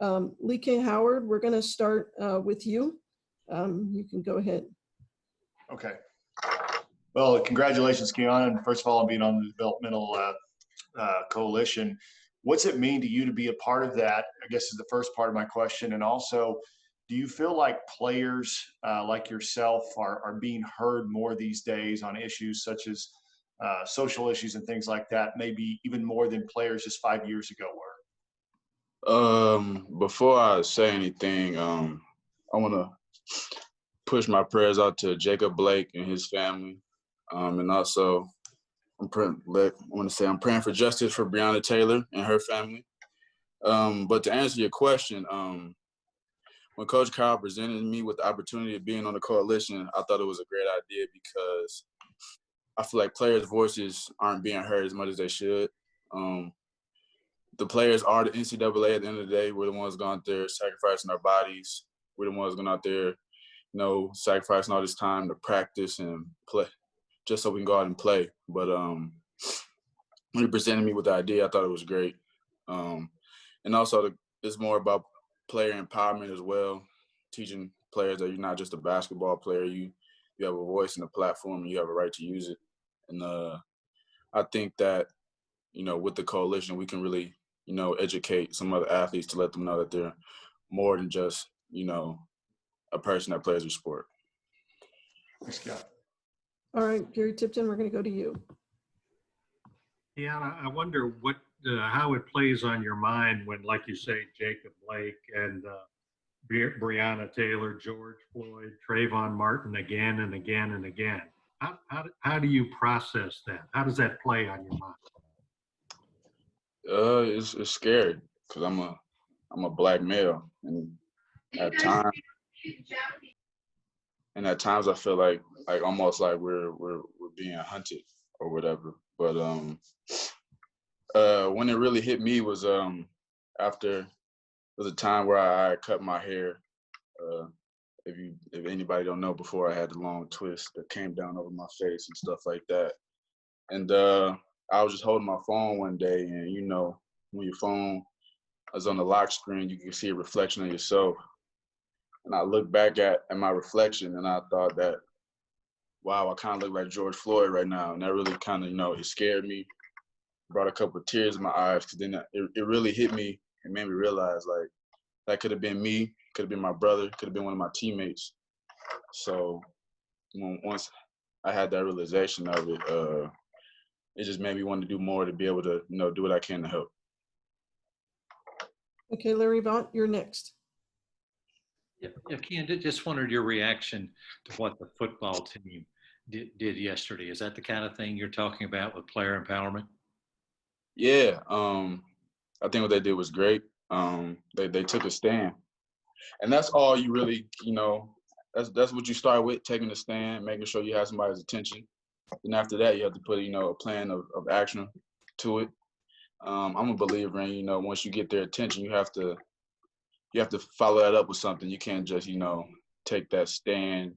Lee K. Howard, we're going to start with you. You can go ahead. Okay. Well, congratulations, Keion, and first of all, on being on the Developmental Coalition. What's it mean to you to be a part of that, I guess, is the first part of my question. And also, do you feel like players like yourself are being heard more these days on issues such as social issues and things like that, maybe even more than players just 5 years ago were? Before I say anything, I want to push my prayers out to Jacob Blake and his family. And also, I'm praying for justice for Breonna Taylor and her family. But to answer your question, when Coach Kyle presented me with the opportunity of being on the coalition, I thought it was a great idea because I feel like players' voices aren't being heard as much as they should. The players are the NCAA at the end of the day. We're the ones going out there sacrificing our bodies. We're the ones going out there, sacrificing all this time to practice and play just so we can go out and play. But when he presented me with the idea, I thought it was great. And also, it's more about player empowerment as well, teaching players that you're not just a basketball player. You have a voice and a platform, and you have a right to use it. And I think that, with the coalition, we can really, educate some other athletes to let them know that they're more than just, a person that plays a sport. Thanks, Scott. All right, Gary Tipton, we're going to go to you. Yeah, I wonder how it plays on your mind when, like you say, Jacob Blake and Breonna Taylor, George Floyd, Trayvon Martin again and again and again. How do you process that? How does that play on your mind? It's scary because I'm a black male, and at times I feel like almost like we're being hunted or whatever. But when it really hit me was after a time where I cut my hair. If anybody don't know, before I had the long twist that came down over my face and stuff like that. And I was just holding my phone one day, and when your phone is on the lock screen, you can see a reflection of yourself. And I looked back at my reflection, and I thought that, wow, I kind of look like George Floyd right now. And that really kind of, it scared me, brought a couple of tears in my eyes, because then it really hit me and made me realize, like, that could have been me, could have been my brother, could have been one of my teammates. So once I had that realization of it, it just made me want to do more to be able to, do what I can to help. Okay, Larry Vaught, you're next. Yeah, Keion, just wondered your reaction to what the football team did yesterday. Is that the kind of thing you're talking about with player empowerment? Yeah, I think what they did was great. They took a stand, and that's all you really, that's what you start with, taking a stand, making sure you have somebody's attention. And after that, you have to put, a plan of action to it. I'm a believer in, once you get their attention, you have to follow that up with something. You can't just, take that stand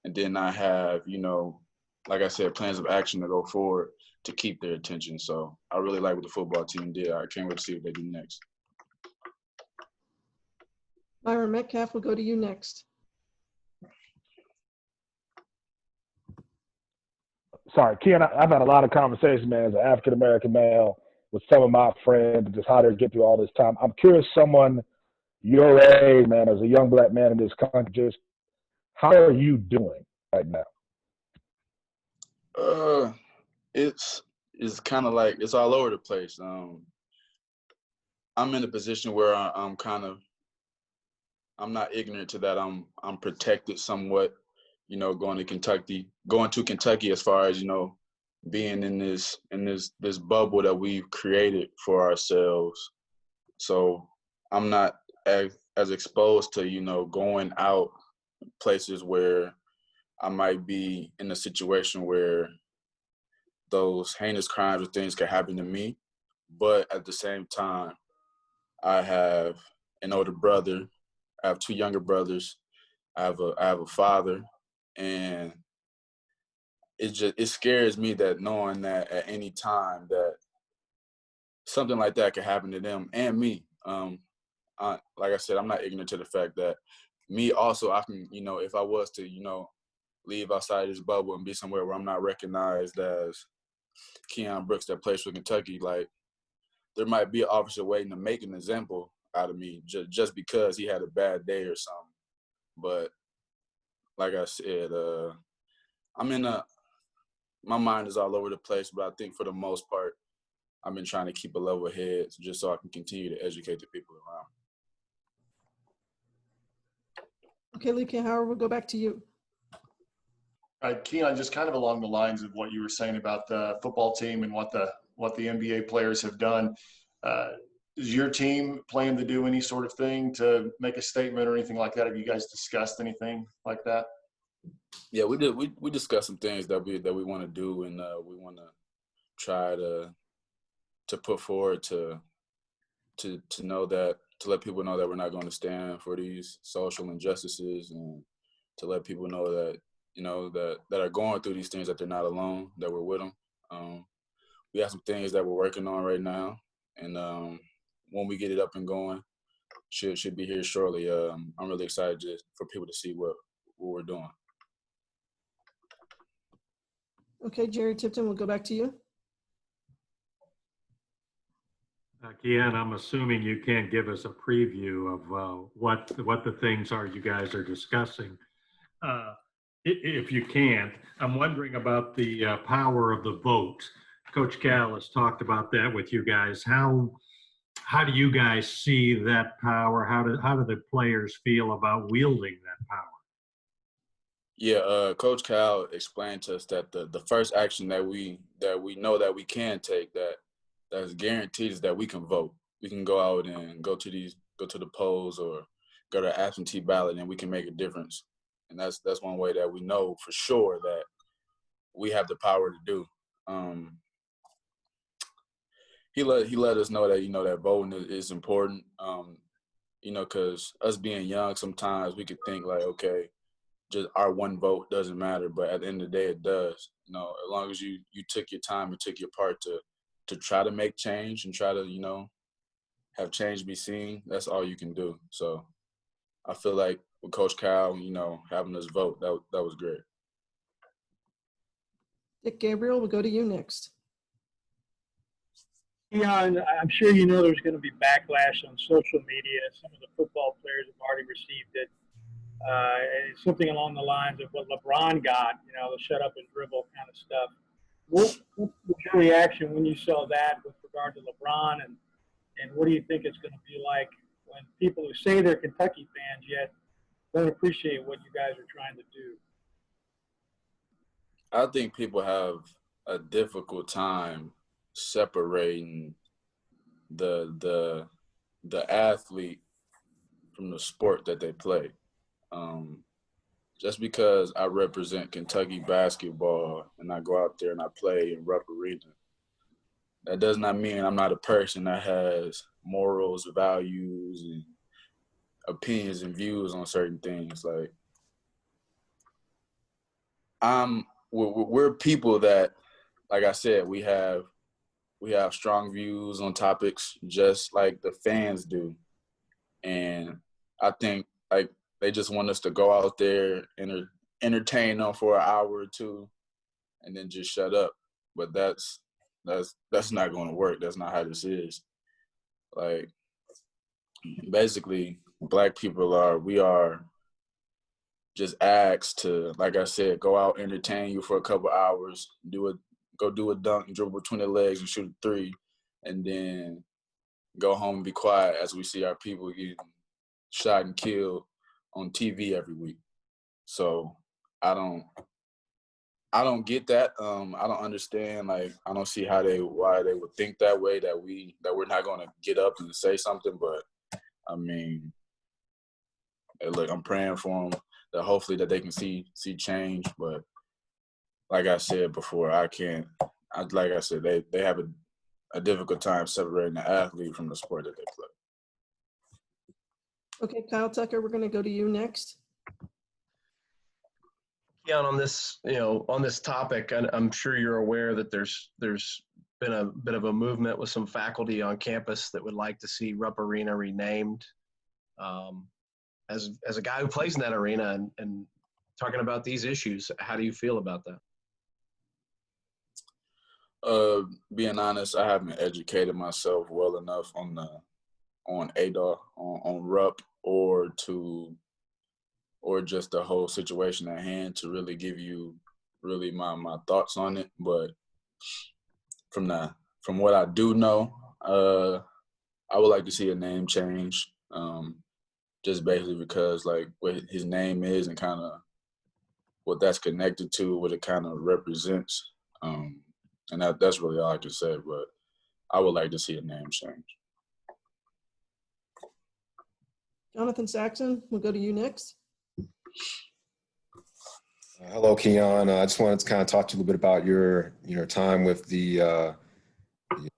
and then not have, like I said, plans of action to go forward to keep their attention. So I really like what the football team did. I can't wait to see what they do next. Myron Metcalf, will go to you next. Sorry, Keion, I've had a lot of conversations, man, as an African-American male with some of my friends, just how they get through all this time. I'm curious, someone your age, man, as a young black man in this country, just how are you doing right now? It's kind of like it's all over the place. I'm in a position where I'm not ignorant to that. I'm protected somewhat, going to Kentucky as far as, being in this bubble that we've created for ourselves. So I'm not as exposed to, going out places where I might be in a situation where those heinous crimes or things could happen to me. But at the same time, I have an older brother. I have two younger brothers. I have a father, and it scares me that knowing that at any time that something like that could happen to them and me. like I said, I'm not ignorant to the fact that me also, I can, if I was to, leave outside this bubble and be somewhere where I'm not recognized as Keion Brooks that plays for Kentucky, like there might be an officer waiting to make an example out of me just because he had a bad day or something. But like I said, my mind is all over the place, but I think for the most part, I've been trying to keep a level head just so I can continue to educate the people around me. Okay, Luke Howard, we'll go back to you. Keion, just kind of along the lines of what you were saying about the football team and what the NBA players have done. Is your team plan to do any sort of thing to make a statement or anything like that? Have you guys discussed anything like that? Yeah, we did. We discussed some things that we want to do, and we want to try to put forward to know that, to let people know that we're not going to stand for these social injustices, and to let people know that that are going through these things, that they're not alone, that we're with them. We have some things that we're working on right now, and when we get it up and going, should be here shortly. I'm really excited for people to see what we're doing. Okay, Jerry Tipton, we'll go back to you. Keion, I'm assuming you can't give us a preview of what the things are you guys are discussing. If you can't, I'm wondering about the power of the vote. Coach Cal has talked about that with you guys. How do you guys see that power? How do the players feel about wielding that power? Yeah, Coach Cal explained to us that the first action that we know that we can take that's guaranteed is that we can vote. We can go out and go to the polls or go to absentee ballot, and we can make a difference. And that's one way that we know for sure that we have the power to do. He let us know that that voting is important. Because us being young, sometimes we could think like, okay, just our one vote doesn't matter, but at the end of the day, it does. As long as you took your time and took your part to try to make change and try to have change be seen, that's all you can do. So I feel like with Coach Cal, having us vote, that was great. Dick Gabriel, we'll go to you next. Keion, I'm sure there's going to be backlash on social media. Some of the football players have already received it. Something along the lines of what LeBron got, the shut up and dribble kind of stuff. What was your reaction when you saw that with regard to LeBron, and what do you think it's going to be like when people who say they're Kentucky fans yet don't appreciate what you guys are trying to do? I think people have a difficult time separating the athlete from the sport that they play. Just because I represent Kentucky basketball and I go out there and I play in Rupp Arena, that does not mean I'm not a person that has morals, values, and opinions and views on certain things. Like, we're people that, like I said, we have strong views on topics just like the fans do, and I think like they just want us to go out there and entertain them for an hour or two, and then just shut up. But that's not going to work. That's not how this is. Like, basically, Black people are just asked to, like I said, go out, entertain you for a couple hours, go do a dunk, dribble between the legs and shoot a three, and then go home and be quiet as we see our people getting shot and killed on TV every week. So I don't get that. I don't understand. Like, I don't see why they would think that way, that we're not going to get up and say something. But I mean, hey, look, I'm praying for them that hopefully that they can see change. But like I said before, like I said, they have a difficult time separating the athlete from the sport that they play. Okay, Kyle Tucker, we're going to go to you next. Keion, on this topic, and I'm sure you're aware that there's been a bit of a movement with some faculty on campus that would like to see Rupp Arena renamed As a guy who plays in that arena and talking about these issues, how do you feel about that? Being honest, I haven't educated myself well enough on ADAR, on Rupp, or just the whole situation at hand to really give you really my thoughts on it. But from what I do know, I would like to see a name change. Just basically because like what his name is and kind of what that's connected to, what it kind of represents. And that's really all I can say, but I would like to see a name change. Jonathan Saxon, we'll go to you next. Hello, Keion. I just wanted to kind of talk to you a little bit about your time with the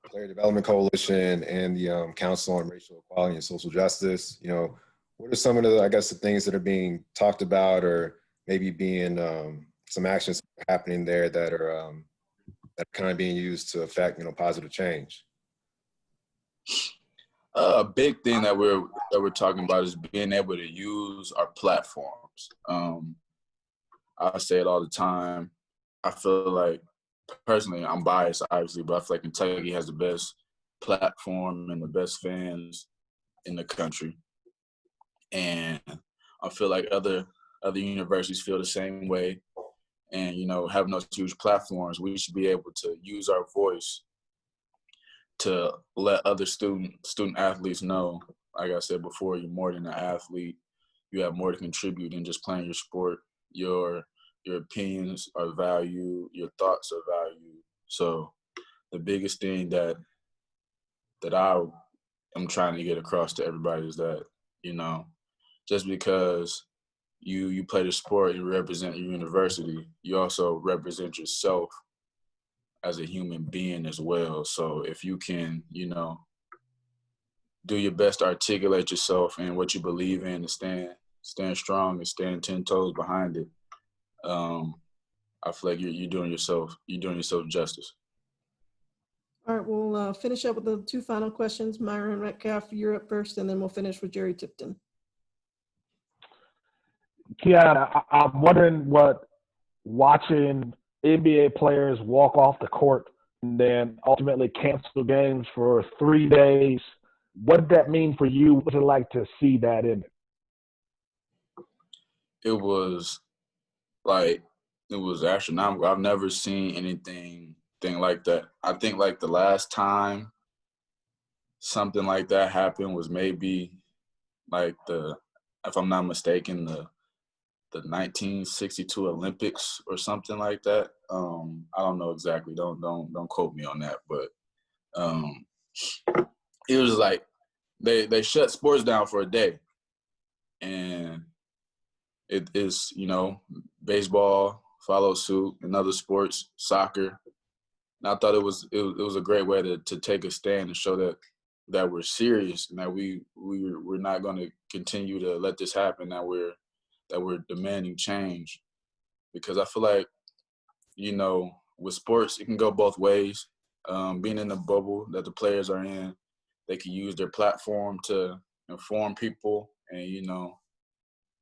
Player Development Coalition and the Council on Racial Equality and Social Justice. What are some of the things that are being talked about, or maybe being some actions happening there that are kind of being used to affect positive change? A big thing that we're talking about is being able to use our platforms. I say it all the time. I feel like, personally, I'm biased, obviously, but I feel like Kentucky has the best platform and the best fans in the country. And I feel like other universities feel the same way. And, having those huge platforms, we should be able to use our voice to let other student athletes know, like I said before, you're more than an athlete. You have more to contribute than just playing your sport. Your opinions are valued. Your thoughts are valued. So the biggest thing that I am trying to get across to everybody is that, just because you play the sport, you represent your university, you also represent yourself as a human being as well. So if you can, do your best to articulate yourself and what you believe in and stand strong and stand 10 toes behind it, I feel like you're doing yourself justice. All right, we'll finish up with the two final questions. Myron Metcalf, you're up first, and then we'll finish with Jerry Tipton. Keion, I'm wondering what watching NBA players walk off the court and then ultimately cancel games for 3 days, what did that mean for you? What was it like to see that in it? It was astronomical. I've never seen anything like that. I think like the last time something like that happened was maybe like if I'm not mistaken, the 1962 Olympics or something like that. I don't know exactly. Don't quote me on that, but it was like they shut sports down for a day, and it is baseball followed suit, and other sports, soccer. And I thought it was a great way to take a stand and show that we're serious and that we're not going to continue to let this happen. That we're demanding change, because I feel like with sports it can go both ways. Being in the bubble that the players are in, they can use their platform to inform people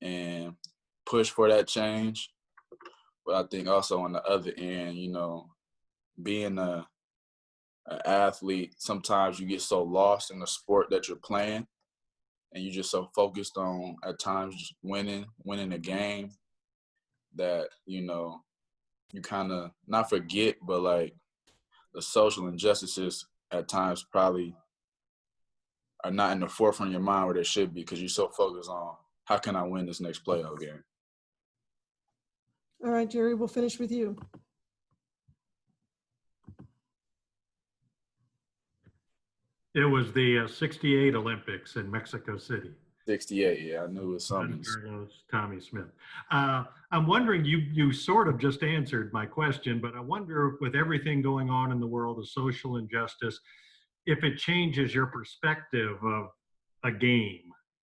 and push for that change. But I think also on the other end, being an athlete, sometimes you get so lost in the sport that you're playing, and you're just so focused on at times just winning a game that you kind of not forget, but like the social injustices at times probably are not in the forefront of your mind where they should be, because you're so focused on how can I win this next playoff game. All right, Jerry, we'll finish with you. It was the 68 Olympics in Mexico City. 68, yeah, I knew it was something. Tommy Smith. I'm wondering, you sort of just answered my question, but I wonder, with everything going on in the world of social injustice, if it changes your perspective of a game.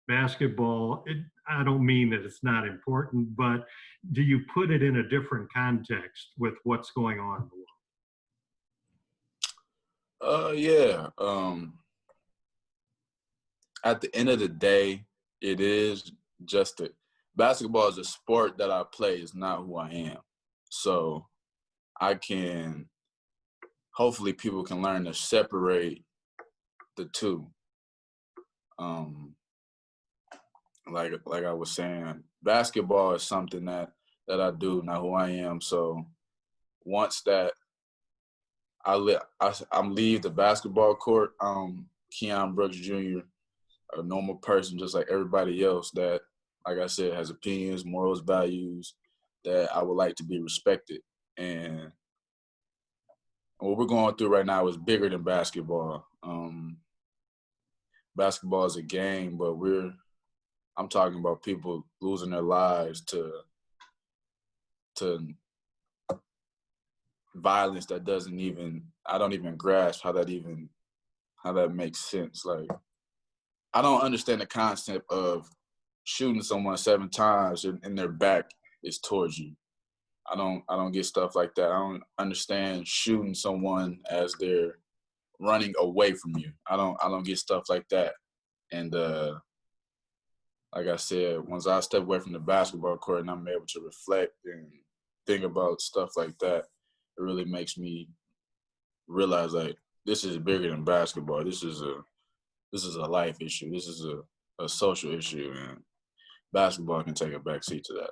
Basketball, I don't mean that it's not important, but do you put it in a different context with what's going on in the world? Yeah. At the end of the day, it is just basketball is a sport that I play. It's not who I am. So hopefully people can learn to separate the two. Like I was saying, basketball is something that I do, not who I am. So once that I'm leave the basketball court, Keion Brooks Jr., a normal person just like everybody else that, like I said, has opinions, morals, values, that I would like to be respected. And what we're going through right now is bigger than basketball. Basketball is a game, but I'm talking about people losing their lives to violence that I don't even grasp how that makes sense. Like, I don't understand the concept of shooting someone 7 times and their back is towards you. I don't get stuff like that. I don't understand shooting someone as they're running away from you. I don't get stuff like that. And like I said, once I step away from the basketball court and I'm able to reflect and think about stuff like that, it really makes me realize, like, this is bigger than basketball. This is a life issue. This is a social issue, and basketball can take a back seat to that.